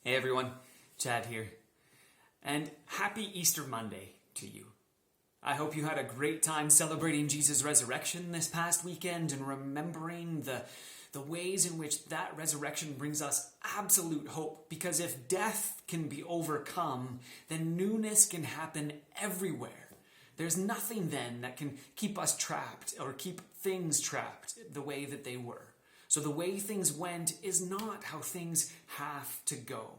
Hey everyone, Chad here, and happy Easter Monday to you. I hope you had a great time celebrating Jesus' resurrection this past weekend and remembering the ways in which that resurrection brings us absolute hope, because if death can be overcome, then newness can happen everywhere. There's nothing then that can keep us trapped or keep things trapped the way that they were. So the way things went is not how things have to go.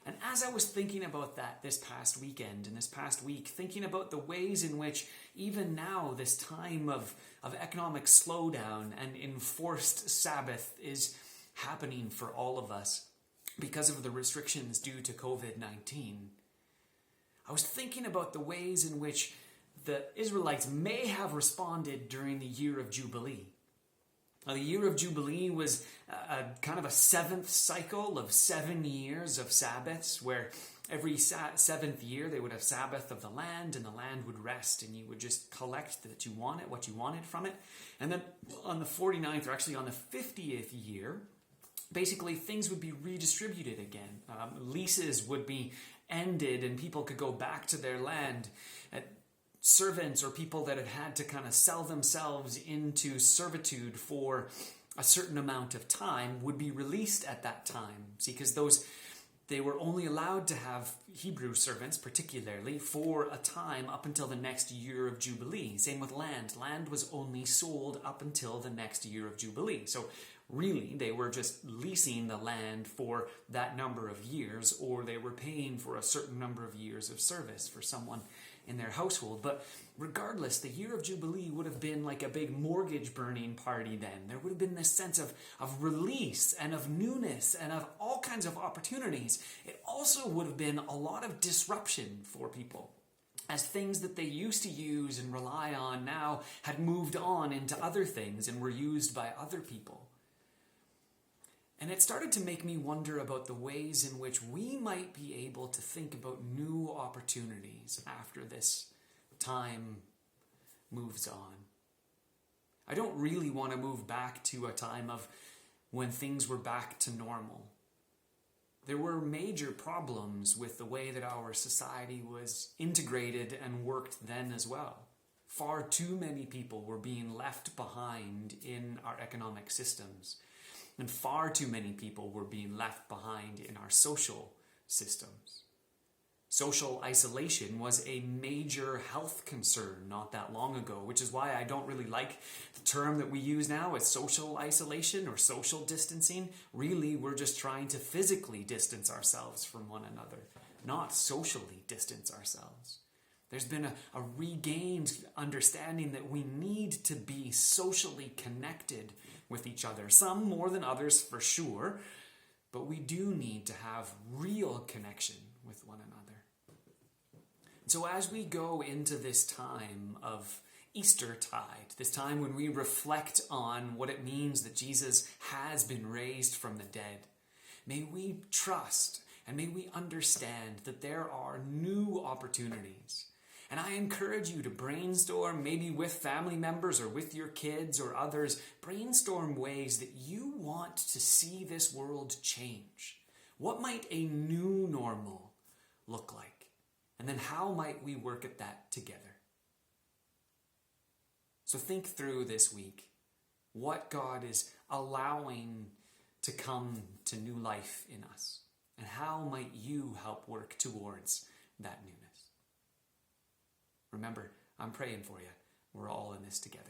And as I was thinking about that this past weekend and this past week, thinking about the ways in which even now, this time of economic slowdown and enforced Sabbath is happening for all of us because of the restrictions due to COVID-19, I was thinking about the ways in which the Israelites may have responded during the year of Jubilee. Now, the year of Jubilee was a kind of a seventh cycle of 7 years of Sabbaths, where every seventh year they would have Sabbath of the land, and the land would rest, and you would just collect what you wanted from it. And then on the 49th, or actually on the 50th year, basically things would be redistributed again. Leases would be ended, and people could go back to their land. Servants or people that had had to kind of sell themselves into servitude for a certain amount of time would be released at that time. See, because they were only allowed to have Hebrew servants, particularly, for a time up until the next year of Jubilee. Same with land. Land was only sold up until the next year of Jubilee. So really, they were just leasing the land for that number of years, or they were paying for a certain number of years of service for someone in their household. But regardless, the year of Jubilee would have been like a big mortgage burning party then. There would have been this sense of release and of newness and of all kinds of opportunities. It also would have been a lot of disruption for people, as things that they used to use and rely on now had moved on into other things and were used by other people. And it started to make me wonder about the ways in which we might be able to think about new opportunities after this time moves on. I don't really want to move back to a time of when things were back to normal. There were major problems with the way that our society was integrated and worked then as well. Far too many people were being left behind in our economic systems. And far too many people were being left behind in our social systems. Social isolation was a major health concern not that long ago, which is why I don't really like the term that we use now as social isolation or social distancing. Really, we're just trying to physically distance ourselves from one another, not socially distance ourselves. There's been a regained understanding that we need to be socially connected with each other. Some more than others for sure, but we do need to have real connection with one another. So as we go into this time of Eastertide, this time when we reflect on what it means that Jesus has been raised from the dead, may we trust and may we understand that there are new opportunities. And I encourage you to brainstorm, maybe with family members or with your kids or others, brainstorm ways that you want to see this world change. What might a new normal look like? And then how might we work at that together? So think through this week what God is allowing to come to new life in us. And how might you help work towards that newness? Remember, I'm praying for you. We're all in this together.